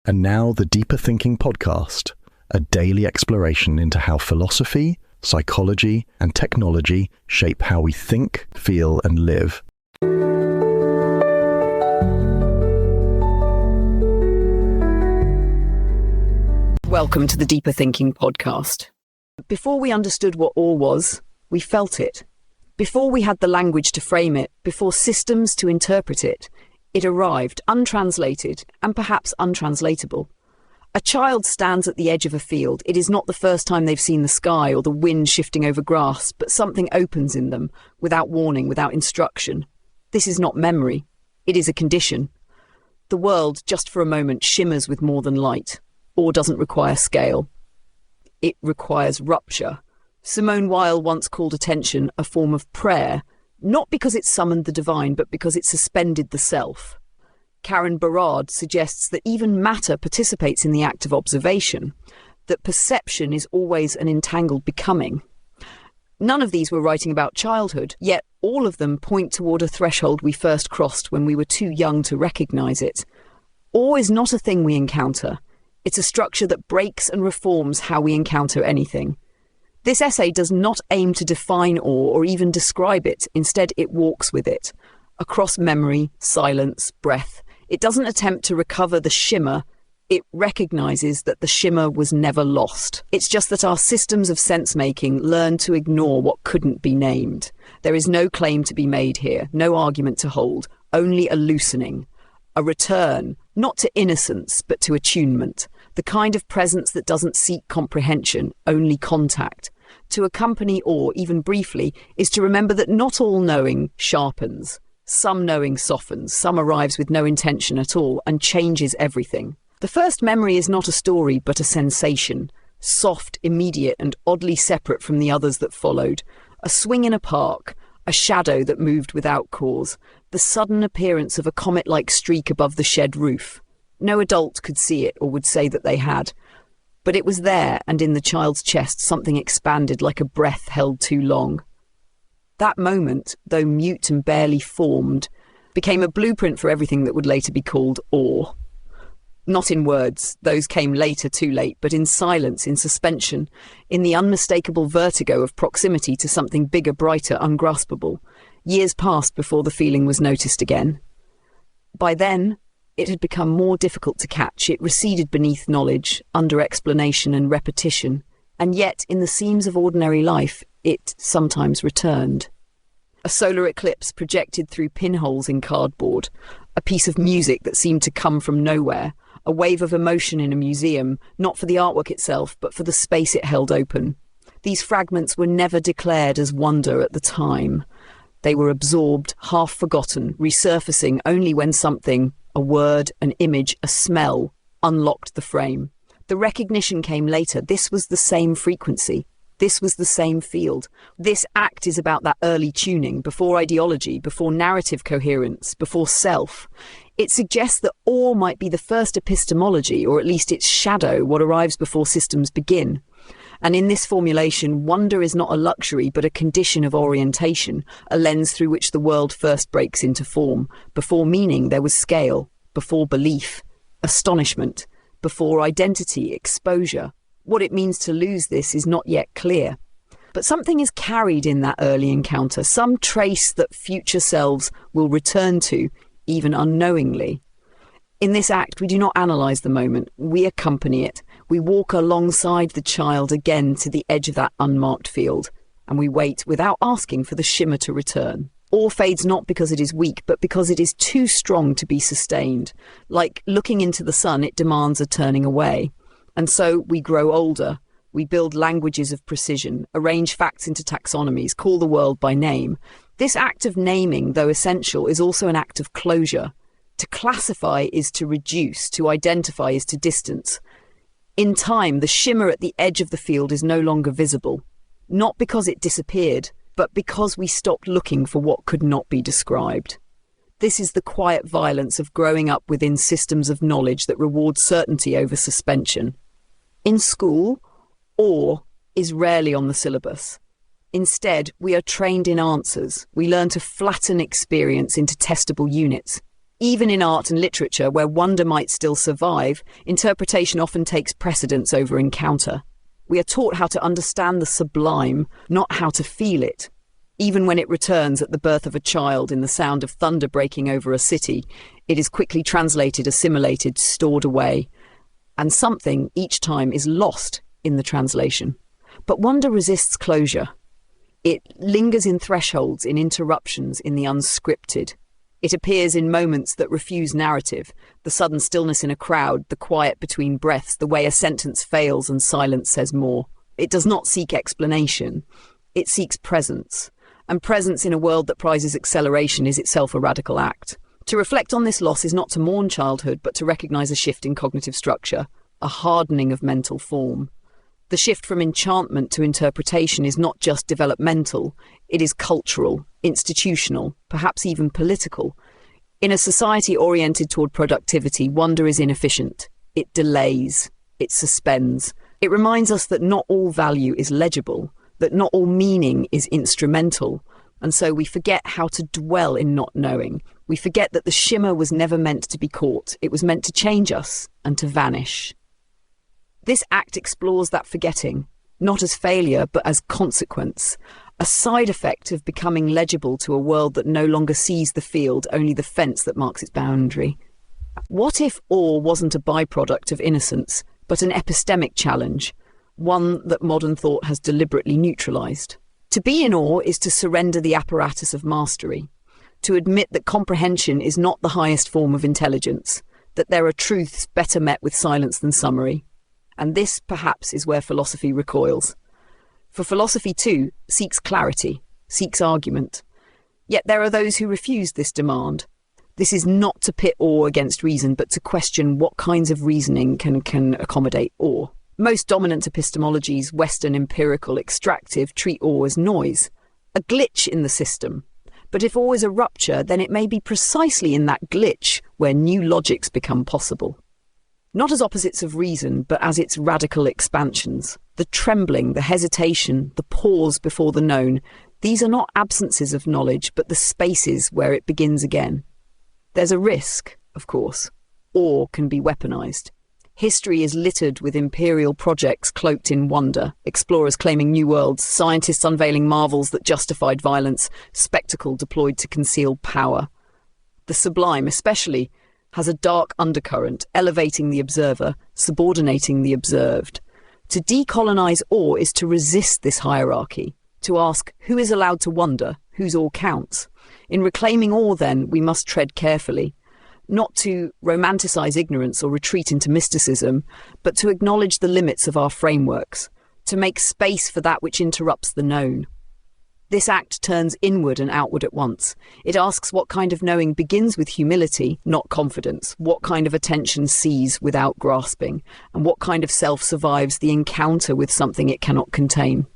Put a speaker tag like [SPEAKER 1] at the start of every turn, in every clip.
[SPEAKER 1] And now the Deeper Thinking Podcast, a daily exploration into how philosophy, psychology, and technology shape how we think, feel, and live.
[SPEAKER 2] Welcome to the Deeper Thinking Podcast. Before we understood what awe was, we felt it. Before we had the language to frame it, before systems to interpret it, it arrived, untranslated and perhaps untranslatable. A child stands at the edge of a field. It is not the first time they've seen the sky or the wind shifting over grass, but something opens in them, without warning, without instruction. This is not memory. It is a condition. The world, just for a moment, shimmers with more than light. Awe doesn't require scale. It requires rupture. Simone Weil once called attention a form of prayer, not because it summoned the divine, but because it suspended the self. Karen Barad suggests that even matter participates in the act of observation, that perception is always an entangled becoming. None of these were writing about childhood, yet all of them point toward a threshold we first crossed when we were too young to recognize it. Awe is not a thing we encounter. It's a structure that breaks and reforms how we encounter anything. This essay does not aim to define awe or even describe it. Instead, it walks with it. Across memory, silence, breath. It doesn't attempt to recover the shimmer. It recognizes that the shimmer was never lost. It's just that our systems of sense-making learn to ignore what couldn't be named. There is no claim to be made here, no argument to hold, only a loosening. A return, not to innocence, but to attunement. The kind of presence that doesn't seek comprehension, only contact. To accompany awe, even briefly, is to remember that not all knowing sharpens. Some knowing softens, some arrives with no intention at all and changes everything. The first memory is not a story, but a sensation. Soft, immediate, and oddly separate from the others that followed. A swing in a park, a shadow that moved without cause, the sudden appearance of a comet-like streak above the shed roof. No adult could see it or would say that they had. But it was there, and in the child's chest something expanded like a breath held too long. That moment, though mute and barely formed, became a blueprint for everything that would later be called awe. Not in words, those came later too late, but in silence, in suspension, in the unmistakable vertigo of proximity to something bigger, brighter, ungraspable. Years passed before the feeling was noticed again. By then, it had become more difficult to catch. It receded beneath knowledge, under explanation and repetition, and yet in the seams of ordinary life, it sometimes returned. A solar eclipse projected through pinholes in cardboard, a piece of music that seemed to come from nowhere, a wave of emotion in a museum, not for the artwork itself, but for the space it held open. These fragments were never declared as wonder at the time. They were absorbed, half forgotten, resurfacing only when something, a word, an image, a smell, unlocked the frame. The recognition came later. This was the same frequency. This was the same field. This act is about that early tuning, before ideology, before narrative coherence, before self. It suggests that awe might be the first epistemology, or at least its shadow, what arrives before systems begin. And in this formulation, wonder is not a luxury, but a condition of orientation, a lens through which the world first breaks into form. Before meaning, there was scale. Before belief, astonishment. Before identity, exposure. What it means to lose this is not yet clear. But something is carried in that early encounter, some trace that future selves will return to, even unknowingly. In this act, we do not analyse the moment, we accompany it. We walk alongside the child again to the edge of that unmarked field, and we wait without asking for the shimmer to return. Awe fades not because it is weak, but because it is too strong to be sustained. Like looking into the sun, it demands a turning away. And so we grow older. We build languages of precision, arrange facts into taxonomies, call the world by name. This act of naming, though essential, is also an act of closure. To classify is to reduce, to identify is to distance. In time, the shimmer at the edge of the field is no longer visible, not because it disappeared, but because we stopped looking for what could not be described. This is the quiet violence of growing up within systems of knowledge that reward certainty over suspension. In school, awe is rarely on the syllabus. Instead, we are trained in answers. We learn to flatten experience into testable units. Even in art and literature, where wonder might still survive, interpretation often takes precedence over encounter. We are taught how to understand the sublime, not how to feel it. Even when it returns at the birth of a child in the sound of thunder breaking over a city, it is quickly translated, assimilated, stored away, and something each time is lost in the translation. But wonder resists closure. It lingers in thresholds, in interruptions, in the unscripted. It appears in moments that refuse narrative, the sudden stillness in a crowd, the quiet between breaths, the way a sentence fails and silence says more. It does not seek explanation. It seeks presence. And presence in a world that prizes acceleration is itself a radical act. To reflect on this loss is not to mourn childhood, but to recognise a shift in cognitive structure, a hardening of mental form. The shift from enchantment to interpretation is not just developmental, it is cultural, institutional, perhaps even political. In a society oriented toward productivity, wonder is inefficient. It delays, it suspends. It reminds us that not all value is legible, that not all meaning is instrumental, and so we forget how to dwell in not knowing. We forget that the shimmer was never meant to be caught. It was meant to change us and to vanish. This act explores that forgetting, not as failure, but as consequence, a side effect of becoming legible to a world that no longer sees the field, only the fence that marks its boundary. What if awe wasn't a byproduct of innocence, but an epistemic challenge, one that modern thought has deliberately neutralized? To be in awe is to surrender the apparatus of mastery, to admit that comprehension is not the highest form of intelligence, that there are truths better met with silence than summary. And this, perhaps, is where philosophy recoils. For philosophy, too, seeks clarity, seeks argument. Yet there are those who refuse this demand. This is not to pit awe against reason, but to question what kinds of reasoning can accommodate awe. Most dominant epistemologies, Western, empirical, extractive, treat awe as noise, a glitch in the system. But if awe is a rupture, then it may be precisely in that glitch where new logics become possible. Not as opposites of reason, but as its radical expansions. The trembling, the hesitation, the pause before the known, these are not absences of knowledge, but the spaces where it begins again. There's a risk, of course. Awe can be weaponized. History is littered with imperial projects cloaked in wonder, explorers claiming new worlds, scientists unveiling marvels that justified violence, spectacle deployed to conceal power. The sublime, especially, has a dark undercurrent, elevating the observer, subordinating the observed. To decolonize awe is to resist this hierarchy, to ask who is allowed to wonder, whose awe counts. In reclaiming awe, then, we must tread carefully, not to romanticize ignorance or retreat into mysticism, but to acknowledge the limits of our frameworks, to make space for that which interrupts the known. This act turns inward and outward at once. It asks what kind of knowing begins with humility, not confidence, what kind of attention sees without grasping, and what kind of self survives the encounter with something it cannot contain.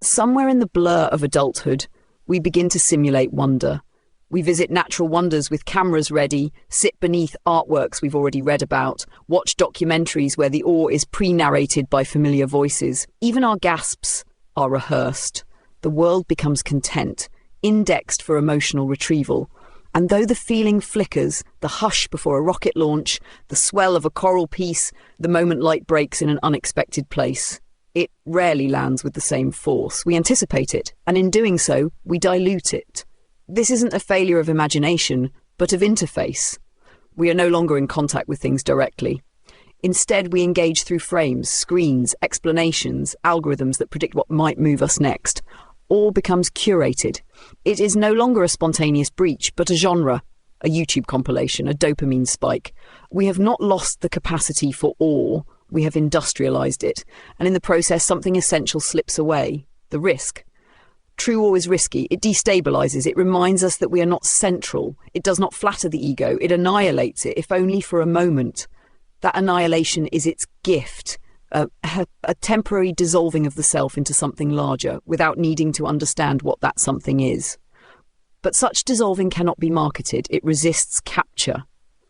[SPEAKER 2] Somewhere in the blur of adulthood, we begin to simulate wonder. We visit natural wonders with cameras ready, sit beneath artworks we've already read about, watch documentaries where the awe is pre-narrated by familiar voices. Even our gasps are rehearsed. The world becomes content, indexed for emotional retrieval. And though the feeling flickers, the hush before a rocket launch, the swell of a choral piece, the moment light breaks in an unexpected place, it rarely lands with the same force. We anticipate it, and in doing so, we dilute it. This isn't a failure of imagination, but of interface. We are no longer in contact with things directly. Instead, we engage through frames, screens, explanations, algorithms that predict what might move us next. All becomes curated. It is no longer a spontaneous breach, but a genre, a YouTube compilation, a dopamine spike. We have not lost the capacity for awe, we have industrialized it, and in the process something essential slips away, the risk. True awe is risky, it destabilizes, it reminds us that we are not central, it does not flatter the ego, it annihilates it, if only for a moment. That annihilation is its gift, a temporary dissolving of the self into something larger, without needing to understand what that something is. But such dissolving cannot be marketed, it resists capture.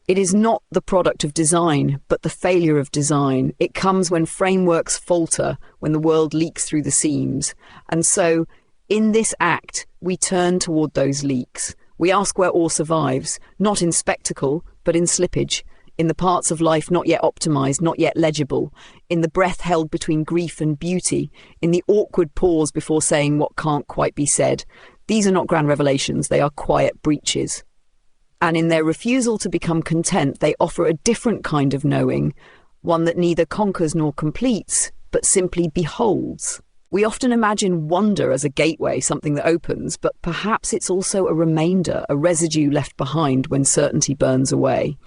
[SPEAKER 2] It is not the product of design, but the failure of design. It comes when frameworks falter, when the world leaks through the seams. And so, in this act, we turn toward those leaks. We ask where awe survives, not in spectacle, but in slippage, in the parts of life not yet optimized, not yet legible, in the breath held between grief and beauty, in the awkward pause before saying what can't quite be said. These are not grand revelations, they are quiet breaches. And in their refusal to become content, they offer a different kind of knowing, one that neither conquers nor completes, but simply beholds. We often imagine wonder as a gateway, something that opens, but perhaps it's also a remainder, a residue left behind when certainty burns away.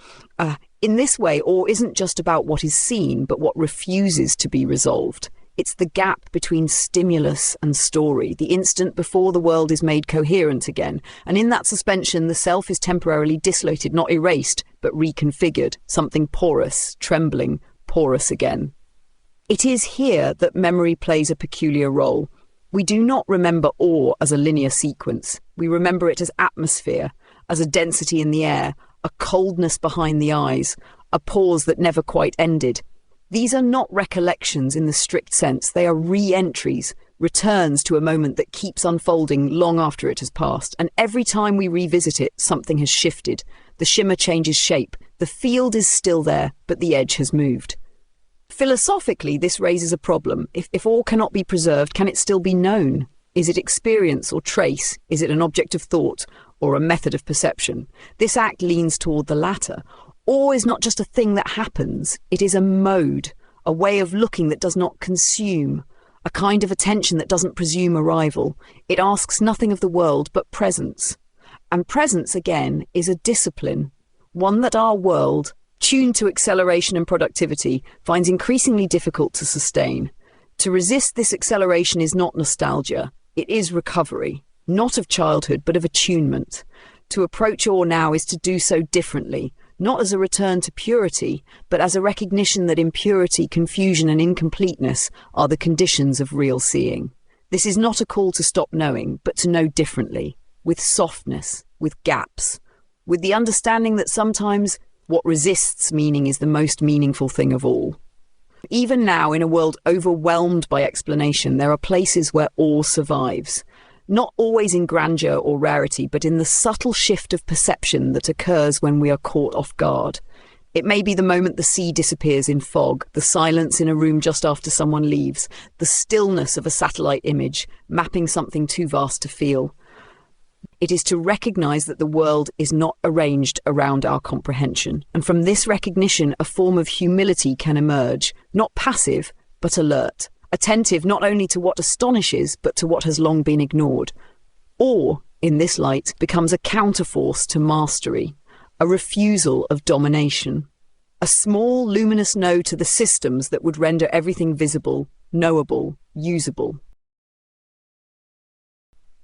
[SPEAKER 2] In this way, awe isn't just about what is seen, but what refuses to be resolved. It's the gap between stimulus and story, the instant before the world is made coherent again. And in that suspension, the self is temporarily dislocated, not erased, but reconfigured, something porous, trembling, porous again. It is here that memory plays a peculiar role. We do not remember awe as a linear sequence. We remember it as atmosphere, as a density in the air, a coldness behind the eyes, a pause that never quite ended. These are not recollections in the strict sense. They are re-entries, returns to a moment that keeps unfolding long after it has passed. And every time we revisit it, something has shifted. The shimmer changes shape. The field is still there, but the edge has moved. Philosophically, this raises a problem. If all cannot be preserved, can it still be known? Is it experience or trace? Is it an object of thought or a method of perception? This act leans toward the latter. Awe is not just a thing that happens. It is a mode, a way of looking that does not consume, a kind of attention that doesn't presume arrival. It asks nothing of the world but presence. And presence, again, is a discipline, one that our world, tuned to acceleration and productivity, finds increasingly difficult to sustain. To resist this acceleration is not nostalgia. It is recovery, not of childhood, but of attunement. To approach awe now is to do so differently, not as a return to purity, but as a recognition that impurity, confusion, and incompleteness are the conditions of real seeing. This is not a call to stop knowing, but to know differently, with softness, with gaps, with the understanding that sometimes what resists meaning is the most meaningful thing of all. Even now, in a world overwhelmed by explanation, there are places where awe survives. Not always in grandeur or rarity, but in the subtle shift of perception that occurs when we are caught off guard. It may be the moment the sea disappears in fog, the silence in a room just after someone leaves, the stillness of a satellite image, mapping something too vast to feel. It is to recognize that the world is not arranged around our comprehension. And from this recognition, a form of humility can emerge, not passive, but alert. Attentive not only to what astonishes, but to what has long been ignored. Awe, in this light, becomes a counterforce to mastery, a refusal of domination, a small, luminous no to the systems that would render everything visible, knowable, usable.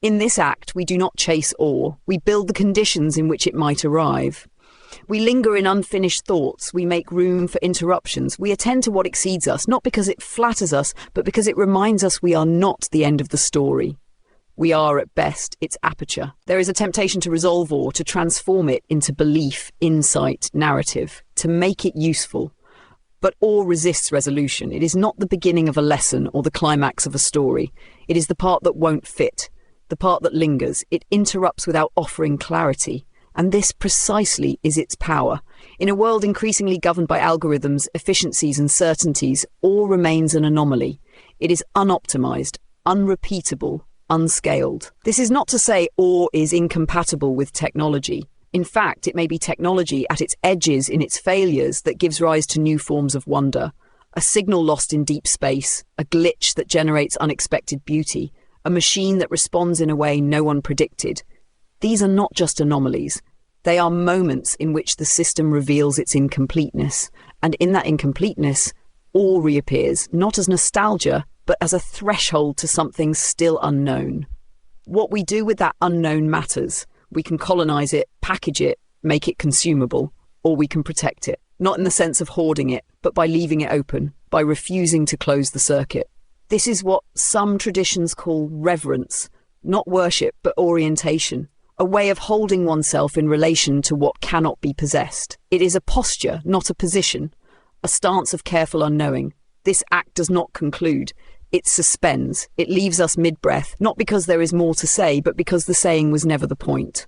[SPEAKER 2] In this act, we do not chase awe, we build the conditions in which it might arrive. We linger in unfinished thoughts, we make room for interruptions, we attend to what exceeds us, not because it flatters us, but because it reminds us we are not the end of the story. We are, at best, its aperture. There is a temptation to resolve awe, to transform it into belief, insight, narrative, to make it useful. But awe resists resolution. It is not the beginning of a lesson or the climax of a story. It is the part that won't fit, the part that lingers. It interrupts without offering clarity. And this precisely is its power. In a world increasingly governed by algorithms, efficiencies and certainties, awe remains an anomaly. It is unoptimized, unrepeatable, unscaled. This is not to say awe is incompatible with technology. In fact, it may be technology at its edges, in its failures, that gives rise to new forms of wonder. A signal lost in deep space, a glitch that generates unexpected beauty, a machine that responds in a way no one predicted. These are not just anomalies. They are moments in which the system reveals its incompleteness. And in that incompleteness, awe reappears, not as nostalgia, but as a threshold to something still unknown. What we do with that unknown matters. We can colonize it, package it, make it consumable, or we can protect it. Not in the sense of hoarding it, but by leaving it open, by refusing to close the circuit. This is what some traditions call reverence, not worship, but orientation. A way of holding oneself in relation to what cannot be possessed. It is a posture, not a position, a stance of careful unknowing. This act does not conclude. It suspends. It leaves us mid-breath, not because there is more to say, but because the saying was never the point.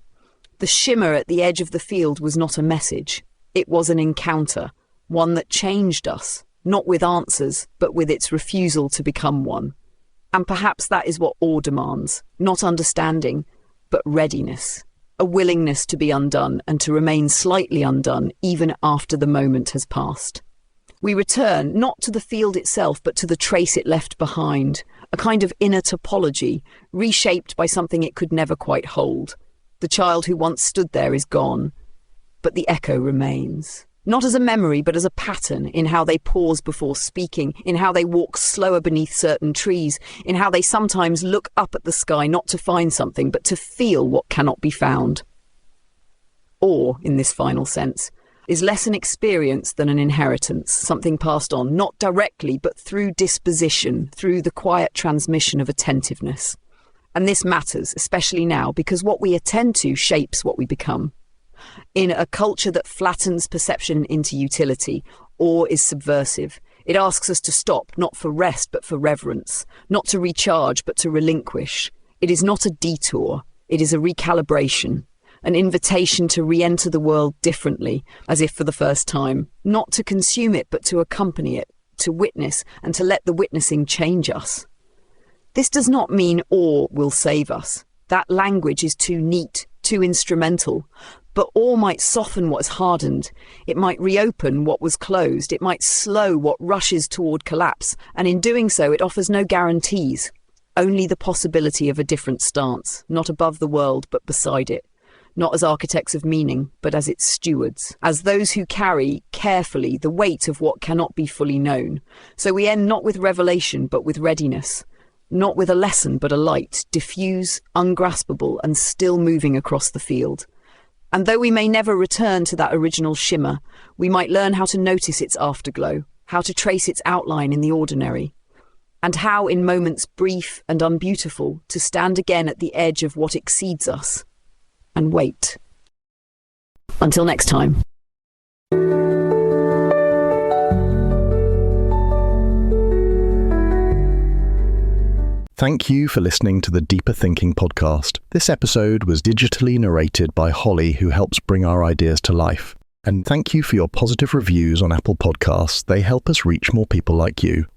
[SPEAKER 2] The shimmer at the edge of the field was not a message. It was an encounter, one that changed us, not with answers, but with its refusal to become one. And perhaps that is what awe demands, not understanding, but readiness, a willingness to be undone and to remain slightly undone even after the moment has passed. We return not to the field itself, but to the trace it left behind, a kind of inner topology, reshaped by something it could never quite hold. The child who once stood there is gone, but the echo remains. Not as a memory, but as a pattern in how they pause before speaking, in how they walk slower beneath certain trees, in how they sometimes look up at the sky not to find something, but to feel what cannot be found. Awe, in this final sense, is less an experience than an inheritance, something passed on, not directly, but through disposition, through the quiet transmission of attentiveness. And this matters, especially now, because what we attend to shapes what we become. In a culture that flattens perception into utility, awe is subversive. It asks us to stop, not for rest, but for reverence, not to recharge, but to relinquish. It is not a detour, it is a recalibration, an invitation to re-enter the world differently, as if for the first time, not to consume it, but to accompany it, to witness, and to let the witnessing change us. This does not mean awe will save us. That language is too neat, too instrumental. But awe might soften what is hardened. It might reopen what was closed. It might slow what rushes toward collapse. And in doing so, it offers no guarantees, only the possibility of a different stance, not above the world, but beside it. Not as architects of meaning, but as its stewards, as those who carry carefully the weight of what cannot be fully known. So we end not with revelation, but with readiness. Not with a lesson, but a light, diffuse, ungraspable, and still moving across the field. And though we may never return to that original shimmer, we might learn how to notice its afterglow, how to trace its outline in the ordinary, and how, in moments brief and unbeautiful, to stand again at the edge of what exceeds us, and wait. Until next time.
[SPEAKER 1] Thank you for listening to the Deeper Thinking podcast. This episode was digitally narrated by Holly, who helps bring our ideas to life. And thank you for your positive reviews on Apple Podcasts. They help us reach more people like you.